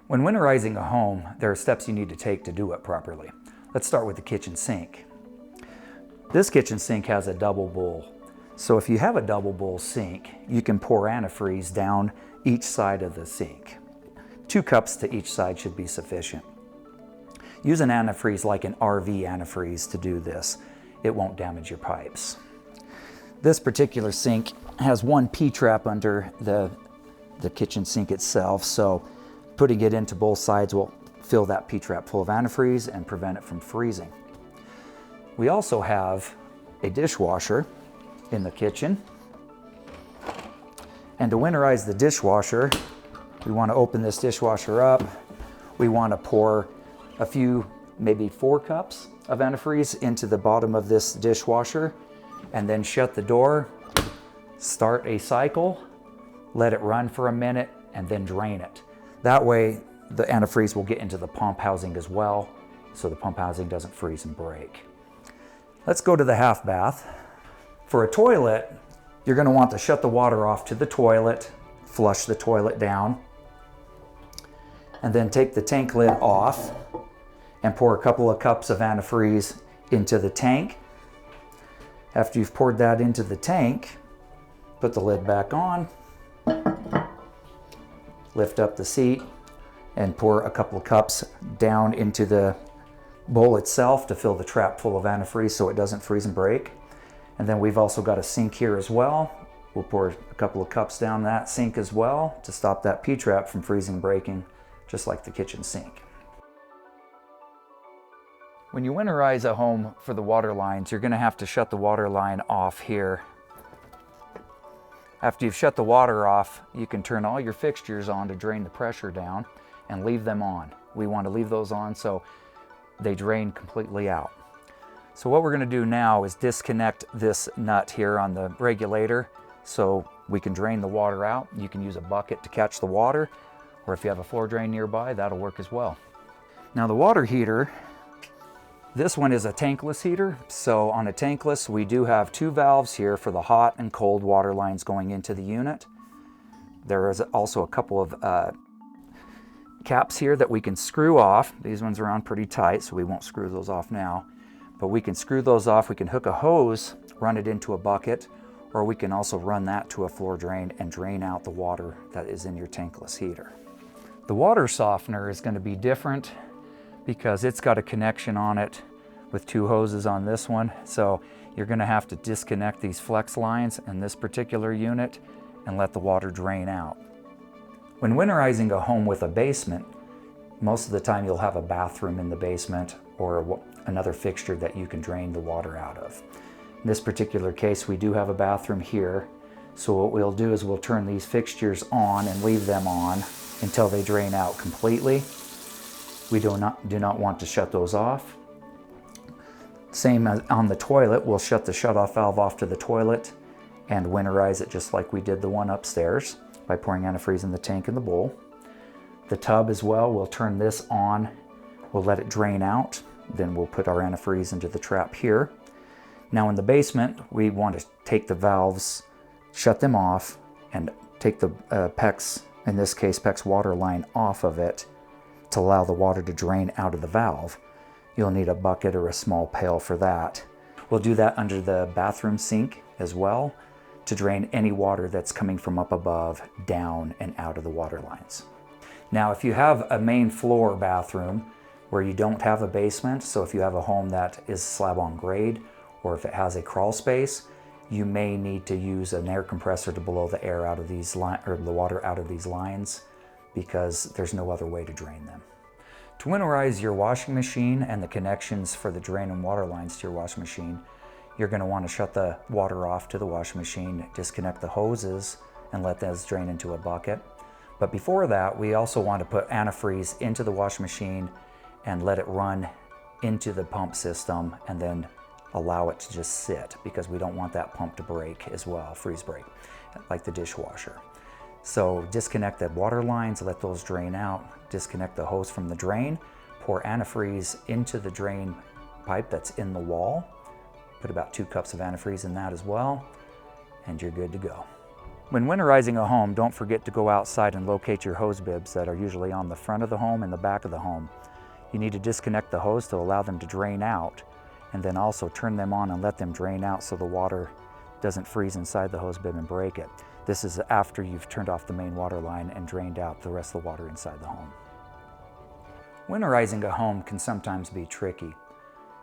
When winterizing a home, there are steps you need to take to do it properly. Let's start with the kitchen sink. This kitchen sink has a double bowl. So if you have a double bowl sink, you can pour antifreeze down each side of the sink. 2 cups to each side should be sufficient. Use an antifreeze like an RV antifreeze to do this. It won't damage your pipes. This particular sink has 1 P-trap under the kitchen sink itself, so putting it into both sides will fill that P-trap full of antifreeze and prevent it from freezing. We also have a dishwasher in the kitchen. And to winterize the dishwasher, we want to open this dishwasher up. We want to pour a few, maybe 4 cups of antifreeze into the bottom of this dishwasher, and then shut the door, start a cycle, let it run for a minute, and then drain it. That way the antifreeze will get into the pump housing as well, so the pump housing doesn't freeze and break. Let's go to the half bath. For a toilet, you're going to want to shut the water off to the toilet, flush the toilet down, and then take the tank lid off and pour a couple of cups of antifreeze into the tank. After you've poured that into the tank, put the lid back on, lift up the seat, and pour a couple of cups down into the bowl itself to fill the trap full of antifreeze so it doesn't freeze and break. And then we've also got a sink here as well. We'll pour a couple of cups down that sink as well to stop that P-trap from freezing and breaking, just like the kitchen sink. When you winterize a home for the water lines, you're going to have to shut the water line off here. After you've shut the water off, you can turn all your fixtures on to drain the pressure down and leave them on. We want to leave those on so they drain completely out. So what we're going to do now is disconnect this nut here on the regulator so we can drain the water out. You can use a bucket to catch the water, or if you have a floor drain nearby, that'll work as well. Now the water heater, this one is a tankless heater. So on a tankless, we do have 2 valves here for the hot and cold water lines going into the unit. There is also a couple of caps here that we can screw off. These ones are on pretty tight, so we won't screw those off now. But we can screw those off. We can hook a hose, run it into a bucket, or we can also run that to a floor drain and drain out the water that is in your tankless heater. The water softener is going to be different because it's got a connection on it with 2 hoses on this one. So you're going to have to disconnect these flex lines in this particular unit and let the water drain out. When winterizing a home with a basement, most of the time you'll have a bathroom in the basement or another fixture that you can drain the water out of. In this particular case, we do have a bathroom here. So what we'll do is we'll turn these fixtures on and leave them on until they drain out completely. We do not want to shut those off. Same as on the toilet, we'll shut the shutoff valve off to the toilet and winterize it just like we did the one upstairs by pouring antifreeze in the tank and the bowl. The tub as well, we'll turn this on, we'll let it drain out, then we'll put our antifreeze into the trap here. Now in the basement, we want to take the valves, shut them off, and take the PEX, in this case PEX water line, off of it to allow the water to drain out of the valve. You'll need a bucket or a small pail for that. We'll do that under the bathroom sink as well to drain any water that's coming from up above, down, and out of the water lines. Now, if you have a main floor bathroom where you don't have a basement, so if you have a home that is slab on grade, or if it has a crawl space, you may need to use an air compressor to blow the air out of these the water out of these lines, because there's no other way to drain them. To winterize your washing machine and the connections for the drain and water lines to your washing machine, you're going to want to shut the water off to the washing machine, disconnect the hoses, and let those drain into a bucket. But before that, we also want to put antifreeze into the washing machine and let it run into the pump system and then allow it to just sit, because we don't want that pump to break as well, freeze break, like the dishwasher. So disconnect the water lines, let those drain out, disconnect the hose from the drain, pour antifreeze into the drain pipe that's in the wall, put about 2 cups of antifreeze in that as well, and you're good to go. When winterizing a home, don't forget to go outside and locate your hose bibs that are usually on the front of the home and the back of the home. You need to disconnect the hose to allow them to drain out, and then also turn them on and let them drain out so the water doesn't freeze inside the hose bib and break it. This is after you've turned off the main water line and drained out the rest of the water inside the home. Winterizing a home can sometimes be tricky.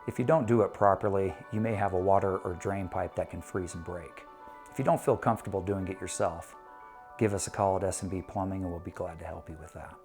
If you don't do it properly, you may have a water or drain pipe that can freeze and break. If you don't feel comfortable doing it yourself, give us a call at S&B Plumbing and we'll be glad to help you with that.